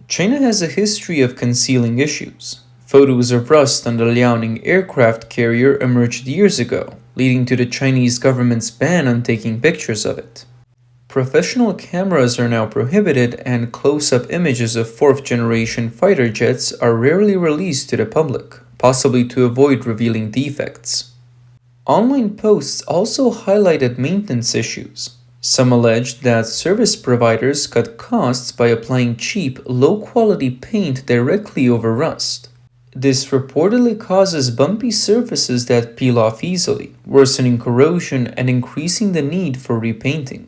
China has a history of concealing issues. Photos of rust on the Liaoning aircraft carrier emerged years ago, leading to the Chinese government's ban on taking pictures of it. Professional cameras are now prohibited, and close up images of fourth generation fighter jets are rarely released to the public, possibly to avoid revealing defects. Online posts also highlighted maintenance issues. Some alleged that service providers cut costs by applying cheap, low quality paint directly over rust. This reportedly causes bumpy surfaces that peel off easily, worsening corrosion and increasing the need for repainting.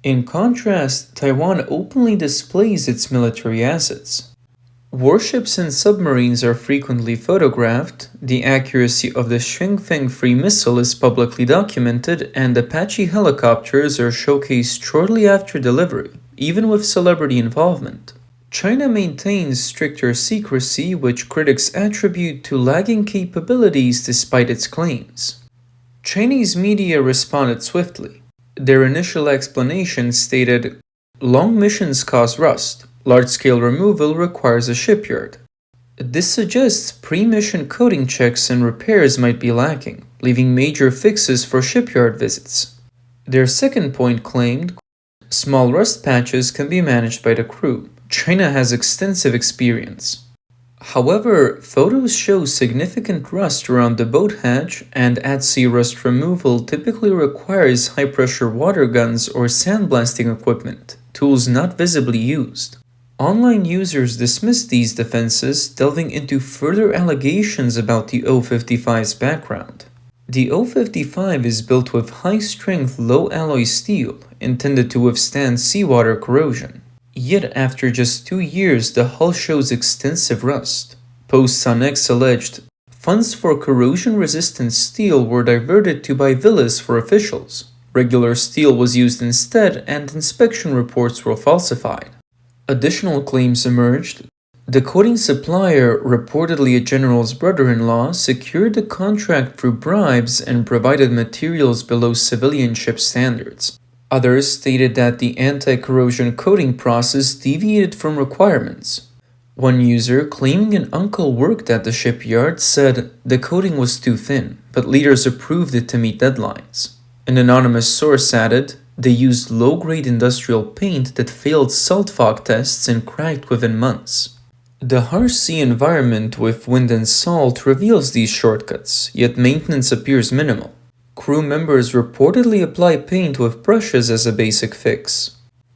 In contrast, Taiwan openly displays its military assets. Warships and submarines are frequently photographed, the accuracy of the Shengfeng free missile is publicly documented, and Apache helicopters are showcased shortly after delivery, even with celebrity involvement. China maintains stricter secrecy, which critics attribute to lagging capabilities despite its claims. Chinese media responded swiftly. Their initial explanation stated, "Long missions cause rust. Large-scale removal requires a shipyard." This suggests pre-mission coating checks and repairs might be lacking, leaving major fixes for shipyard visits. Their second point claimed, "Small rust patches can be managed by the crew. China has extensive experience." However, photos show significant rust around the boat hatch, and at-sea rust removal typically requires high-pressure water guns or sandblasting equipment, tools not visibly used. Online users dismissed these defenses, delving into further allegations about the O-55's background. The O-55 is built with high-strength, low-alloy steel, intended to withstand seawater corrosion. Yet after just 2 years, the hull shows extensive rust. Posts on X alleged, "Funds for corrosion-resistant steel were diverted to buy villas for officials. Regular steel was used instead, and inspection reports were falsified." Additional claims emerged. The coating supplier, reportedly a general's brother-in-law, secured the contract through bribes and provided materials below civilian ship standards. Others stated that the anti-corrosion coating process deviated from requirements. One user, claiming an uncle worked at the shipyard, said the coating was too thin, but leaders approved it to meet deadlines. An anonymous source added, "They used low-grade industrial paint that failed salt fog tests and cracked within months." The harsh sea environment with wind and salt reveals these shortcuts, yet maintenance appears minimal. Crew members reportedly apply paint with brushes as a basic fix.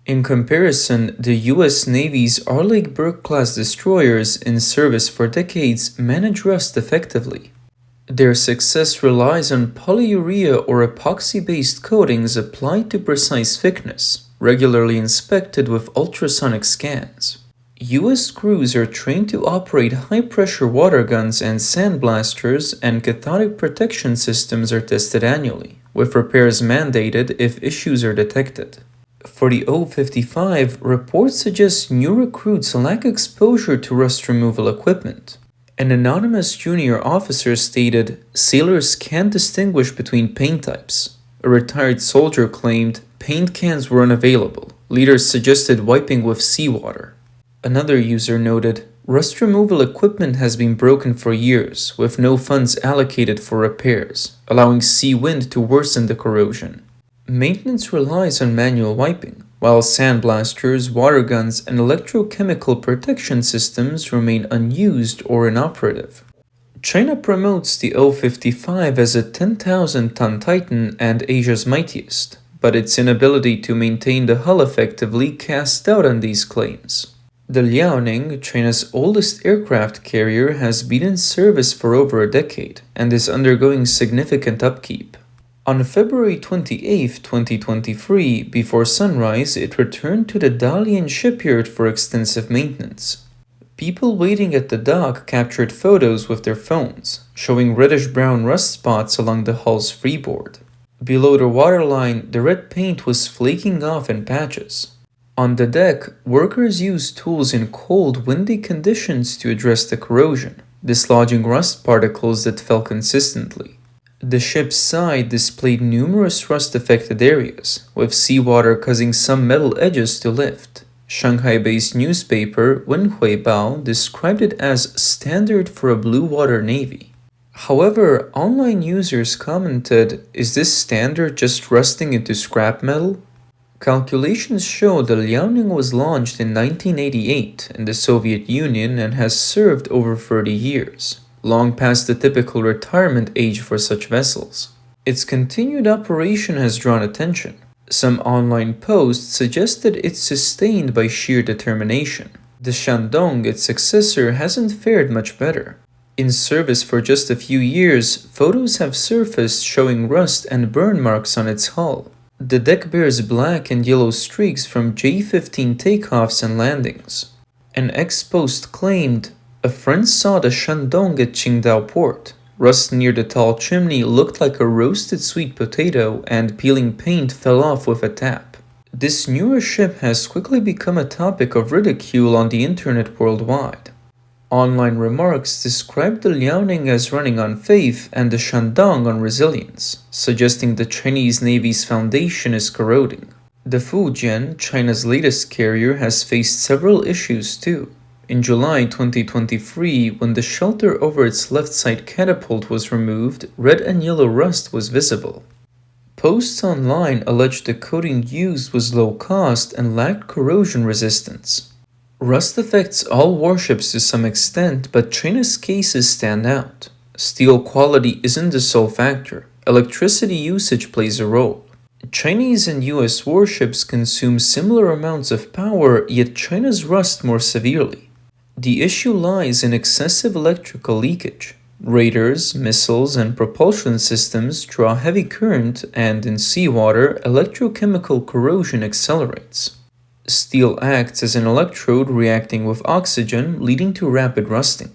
In comparison, the US Navy's Arleigh Burke-class destroyers in service for decades manage rust effectively. Their success relies on polyurea or epoxy-based coatings applied to precise thickness, regularly inspected with ultrasonic scans. US crews are trained to operate high-pressure water guns and sandblasters, and cathodic protection systems are tested annually, with repairs mandated if issues are detected. For the O-55, reports suggest new recruits lack exposure to rust removal equipment. An anonymous junior officer stated, "Sailors can't distinguish between paint types." A retired soldier claimed, "Paint cans were unavailable. Leaders suggested wiping with seawater." Another user noted, "Rust removal equipment has been broken for years, with no funds allocated for repairs, allowing sea wind to worsen the corrosion." Maintenance relies on manual wiping, while sandblasters, water guns, and electrochemical protection systems remain unused or inoperative. China promotes the O-55 as a 10,000-ton Titan and Asia's mightiest, but its inability to maintain the hull effectively casts doubt on these claims. The Liaoning, China's oldest aircraft carrier, has been in service for over a decade and is undergoing significant upkeep. On February 28, 2023, before sunrise, it returned to the Dalian shipyard for extensive maintenance. People waiting at the dock captured photos with their phones, showing reddish-brown rust spots along the hull's freeboard. Below the waterline, the red paint was flaking off in patches. On the deck, workers used tools in cold, windy conditions to address the corrosion, dislodging rust particles that fell consistently. The ship's side displayed numerous rust-affected areas, with seawater causing some metal edges to lift. Shanghai-based newspaper Wenhui Bao described it as standard for a blue water navy. However, online users commented, is this standard just rusting into scrap metal? Calculations show the Liaoning was launched in 1988 in the Soviet Union and has served over 30 years, long past the typical retirement age for such vessels. Its continued operation has drawn attention. Some online posts suggested it's sustained by sheer determination. The Shandong, its successor, hasn't fared much better. In service for just a few years, photos have surfaced showing rust and burn marks on its hull. The deck bears black and yellow streaks from J-15 takeoffs and landings. An ex-post claimed, "A friend saw the Shandong at Qingdao port. Rust near the tall chimney looked like a roasted sweet potato, and peeling paint fell off with a tap." This newer ship has quickly become a topic of ridicule on the internet worldwide. Online remarks described the Liaoning as running on faith and the Shandong on resilience, suggesting the Chinese Navy's foundation is corroding. The Fujian, China's latest carrier, has faced several issues too. In July 2023, when the shelter over its left side catapult was removed, red and yellow rust was visible. Posts online alleged the coating used was low cost and lacked corrosion resistance. Rust affects all warships to some extent, but China's cases stand out. Steel quality isn't the sole factor. Electricity usage plays a role. Chinese and US warships consume similar amounts of power, yet China's rust more severely. The issue lies in excessive electrical leakage. Radars, missiles, and propulsion systems draw heavy current, and in seawater, electrochemical corrosion accelerates. Steel acts as an electrode reacting with oxygen, leading to rapid rusting.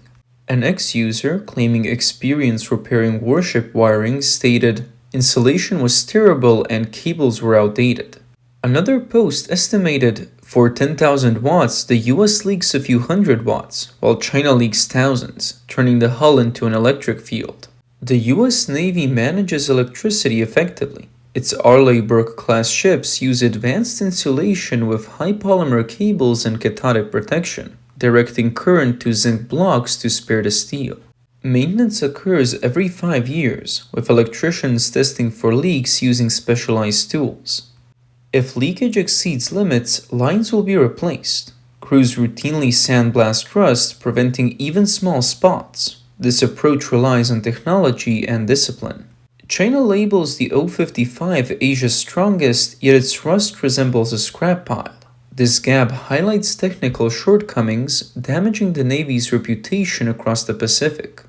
An ex-user, claiming experience repairing warship wiring, stated, "Insulation was terrible and cables were outdated." Another post estimated, for 10,000 watts, the US leaks a few hundred watts, while China leaks thousands, turning the hull into an electric field. The US Navy manages electricity effectively. Its Arleigh-Burke-class ships use advanced insulation with high polymer cables and cathodic protection, directing current to zinc blocks to spare the steel. Maintenance occurs every 5 years, with electricians testing for leaks using specialized tools. If leakage exceeds limits, lines will be replaced. Crews routinely sandblast rust, preventing even small spots. This approach relies on technology and discipline. China labels the O-55 Asia's strongest, yet its rust resembles a scrap pile. This gap highlights technical shortcomings, damaging the Navy's reputation across the Pacific.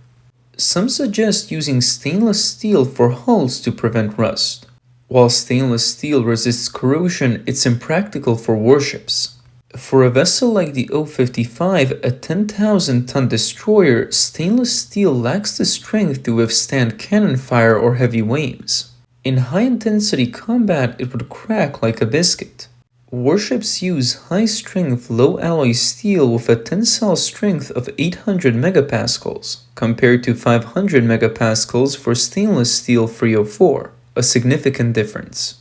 Some suggest using stainless steel for hulls to prevent rust. While stainless steel resists corrosion, it's impractical for warships. For a vessel like the O-55, a 10,000-ton destroyer, stainless steel lacks the strength to withstand cannon fire or heavy waves. In high-intensity combat, it would crack like a biscuit. Warships use high-strength, low-alloy steel with a tensile strength of 800 megapascals, compared to 500 megapascals for stainless steel 304. A significant difference.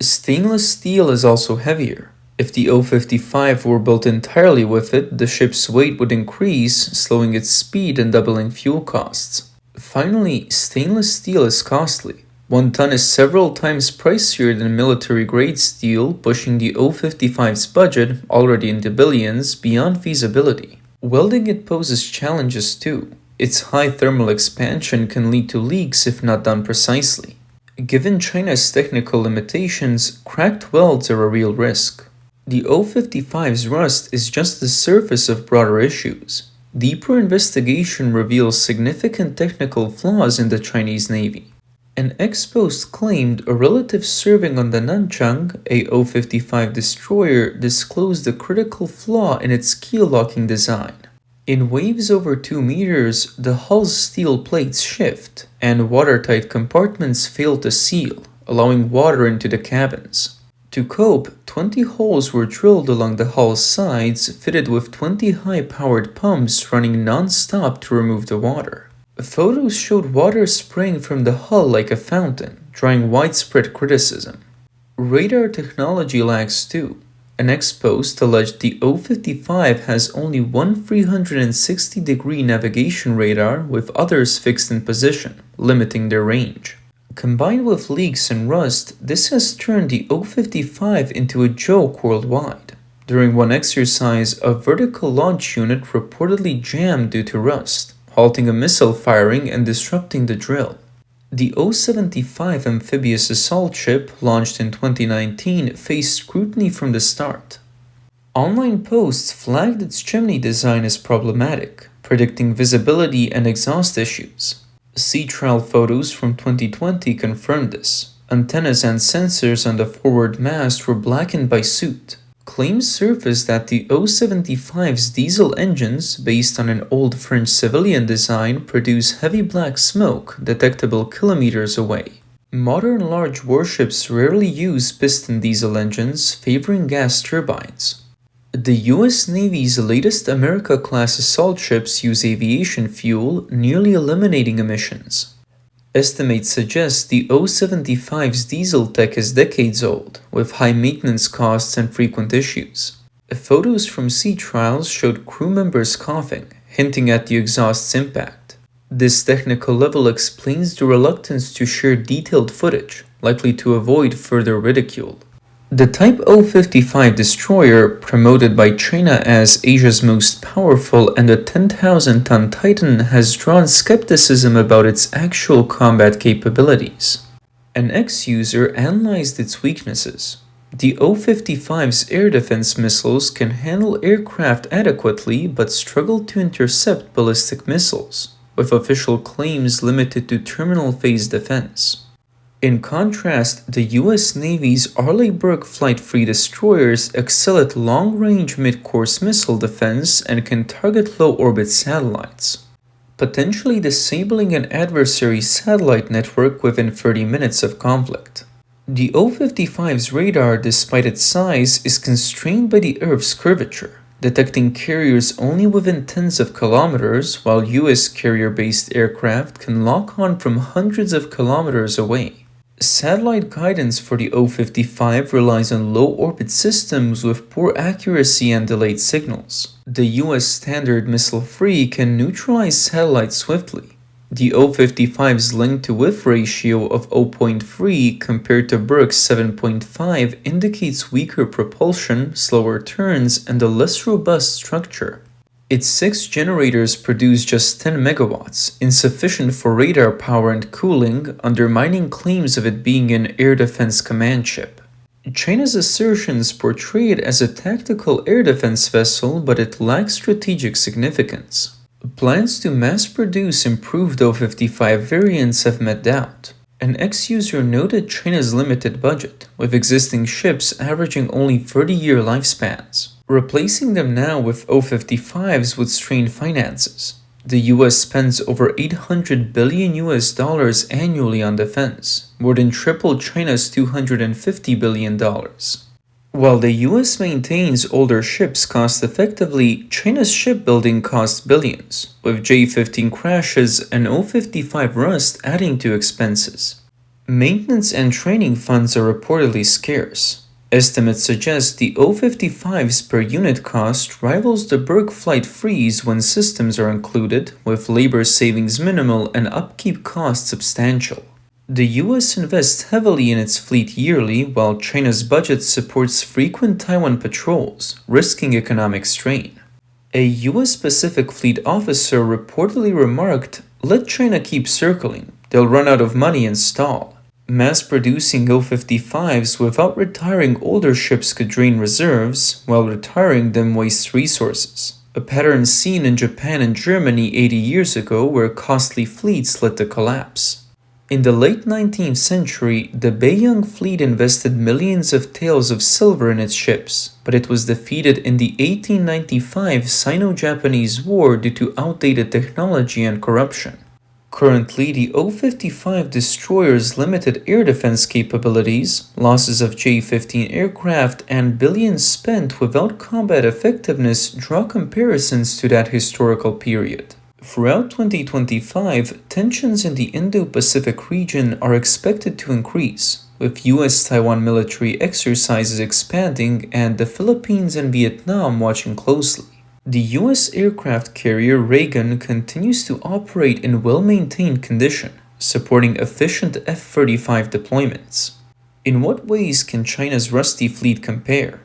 Stainless steel is also heavier. If the O-55 were built entirely with it, the ship's weight would increase, slowing its speed and doubling fuel costs. Finally, stainless steel is costly. 1 ton is several times pricier than military-grade steel, pushing the O-55's budget, already in the billions, beyond feasibility. Welding it poses challenges too. Its high thermal expansion can lead to leaks if not done precisely. Given China's technical limitations, cracked welds are a real risk. The O-55's rust is just the surface of broader issues. Deeper investigation reveals significant technical flaws in the Chinese Navy. An ex-post claimed a relative serving on the Nanchang, a O-55 destroyer, disclosed a critical flaw in its keel-locking design. In waves over 2 meters, the hull's steel plates shift, and watertight compartments fail to seal, allowing water into the cabins. To cope, 20 holes were drilled along the hull's sides, fitted with 20 high-powered pumps running non-stop to remove the water. Photos showed water spraying from the hull like a fountain, drawing widespread criticism. Radar technology lacks too. An ex-post alleged the O-55 has only one 360-degree navigation radar with others fixed in position, limiting their range. Combined with leaks and rust, this has turned the O-55 into a joke worldwide. During one exercise, a vertical launch unit reportedly jammed due to rust, halting a missile firing and disrupting the drill. The O-75 amphibious assault ship, launched in 2019, faced scrutiny from the start. Online posts flagged its chimney design as problematic, predicting visibility and exhaust issues. Sea trial photos from 2020 confirmed this. Antennas and sensors on the forward mast were blackened by soot. Claims surfaced that the O-75's diesel engines, based on an old French civilian design, produce heavy black smoke detectable kilometers away. Modern large warships rarely use piston diesel engines, favoring gas turbines. The U.S. Navy's latest America-class assault ships use aviation fuel, nearly eliminating emissions. Estimates suggest the O-75's diesel tech is decades old, with high maintenance costs and frequent issues. Photos from sea trials showed crew members coughing, hinting at the exhaust's impact. This technical level explains the reluctance to share detailed footage, likely to avoid further ridicule. The Type O-55 destroyer, promoted by China as Asia's most powerful and a 10,000-ton Titan, has drawn skepticism about its actual combat capabilities. An ex-user analyzed its weaknesses. The O-55's air defense missiles can handle aircraft adequately but struggle to intercept ballistic missiles, with official claims limited to terminal phase defense. In contrast, the U.S. Navy's Arleigh Burke-flight-free destroyers excel at long-range mid-course missile defense and can target low-orbit satellites, potentially disabling an adversary's satellite network within 30 minutes of conflict. The O-55's radar, despite its size, is constrained by the Earth's curvature, detecting carriers only within tens of kilometers, while U.S. carrier-based aircraft can lock on from hundreds of kilometers away. Satellite guidance for the O-55 relies on low-orbit systems with poor accuracy and delayed signals. The U.S. Standard Missile-3 can neutralize satellites swiftly. The O-55's length-to-width ratio of 0.3 compared to Burke's 7.5 indicates weaker propulsion, slower turns, and a less robust structure. Its 6 generators produce just 10 megawatts, insufficient for radar power and cooling, undermining claims of it being an air defense command ship. China's assertions portray it as a tactical air defense vessel, but it lacks strategic significance. Plans to mass-produce improved O-55 variants have met doubt. An ex-user noted China's limited budget, with existing ships averaging only 30-year lifespans. Replacing them now with O-55s would strain finances. The US spends over $800 billion annually on defense, more than triple China's $250 billion. While the US maintains older ships cost-effectively, China's shipbuilding costs billions, with J-15 crashes and O-55 rust adding to expenses. Maintenance and training funds are reportedly scarce. Estimates suggest the O-55's per unit cost rivals the Burke flight-frees when systems are included, with labor savings minimal and upkeep costs substantial. The US invests heavily in its fleet yearly, while China's budget supports frequent Taiwan patrols, risking economic strain. A US Pacific Fleet officer reportedly remarked, "Let China keep circling, they'll run out of money and stall." Mass-producing O-55s without retiring older ships could drain reserves, while retiring them wastes resources. A pattern seen in Japan and Germany 80 years ago, where costly fleets led to collapse. In the late 19th century, the Beiyang fleet invested millions of taels of silver in its ships, but it was defeated in the 1895 Sino-Japanese War due to outdated technology and corruption. Currently, the O-55 destroyer's limited air defense capabilities, losses of J-15 aircraft, and billions spent without combat effectiveness draw comparisons to that historical period. Throughout 2025, tensions in the Indo-Pacific region are expected to increase, with US-Taiwan military exercises expanding and the Philippines and Vietnam watching closely. The US aircraft carrier Reagan continues to operate in well-maintained condition, supporting efficient F-35 deployments. In what ways can China's rusty fleet compare?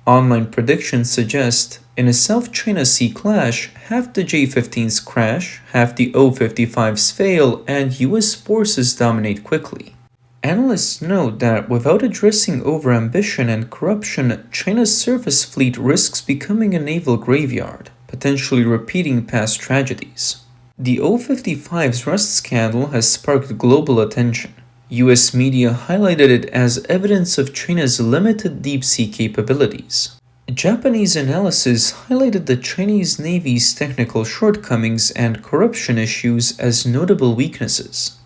Online predictions suggest, in a South China Sea clash, half the J-15s crash, half the O-55s fail, and US forces dominate quickly. Analysts note that without addressing overambition and corruption, China's surface fleet risks becoming a naval graveyard, potentially repeating past tragedies. The O-55's rust scandal has sparked global attention. US media highlighted it as evidence of China's limited deep-sea capabilities. Japanese analysis highlighted the Chinese Navy's technical shortcomings and corruption issues as notable weaknesses.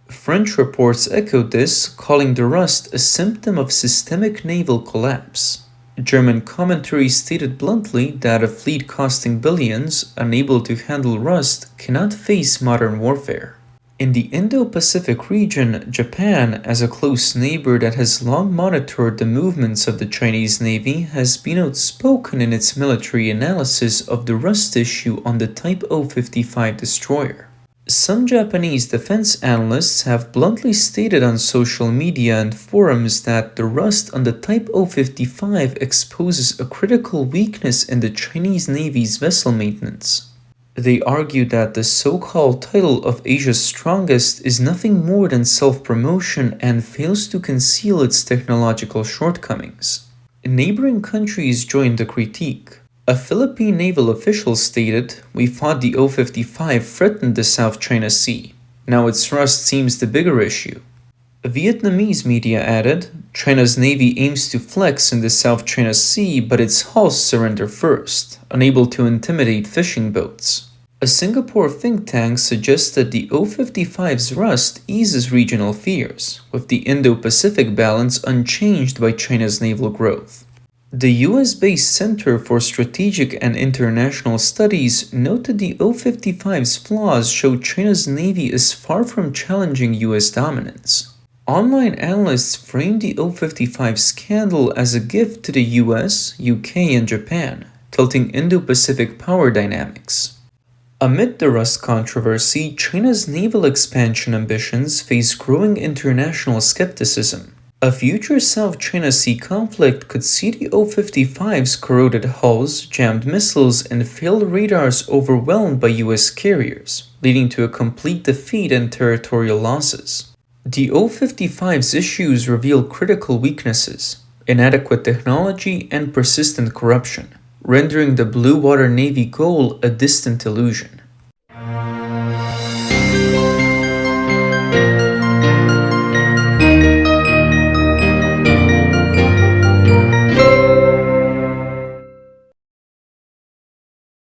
French reports echoed this, calling the rust a symptom of systemic naval collapse. German commentary stated bluntly that a fleet costing billions, unable to handle rust, cannot face modern warfare. In the Indo-Pacific region, Japan, as a close neighbor that has long monitored the movements of the Chinese Navy, has been outspoken in its military analysis of the rust issue on the Type O-55 destroyer. Some Japanese defense analysts have bluntly stated on social media and forums that the rust on the Type O-55 exposes a critical weakness in the Chinese Navy's vessel maintenance. They argue that the so-called title of Asia's strongest is nothing more than self-promotion and fails to conceal its technological shortcomings. Neighboring countries joined the critique. A Philippine naval official stated, "We thought the O-55 threatened the South China Sea. Now its rust seems the bigger issue." Vietnamese media added, "China's navy aims to flex in the South China Sea, but its hulls surrender first, unable to intimidate fishing boats." A Singapore think tank suggests that the O-55's rust eases regional fears, with the Indo-Pacific balance unchanged by China's naval growth. The US-based Center for Strategic and International Studies noted the O-55's flaws show China's navy is far from challenging US dominance. Online analysts framed the O-55 scandal as a gift to the US, UK, and Japan, tilting Indo-Pacific power dynamics. Amid the rust controversy, China's naval expansion ambitions face growing international skepticism. A future South China Sea conflict could see the O-55's corroded hulls, jammed missiles, and failed radars overwhelmed by US carriers, leading to a complete defeat and territorial losses. The O-55's issues reveal critical weaknesses, inadequate technology, and persistent corruption, rendering the Blue Water Navy goal a distant illusion.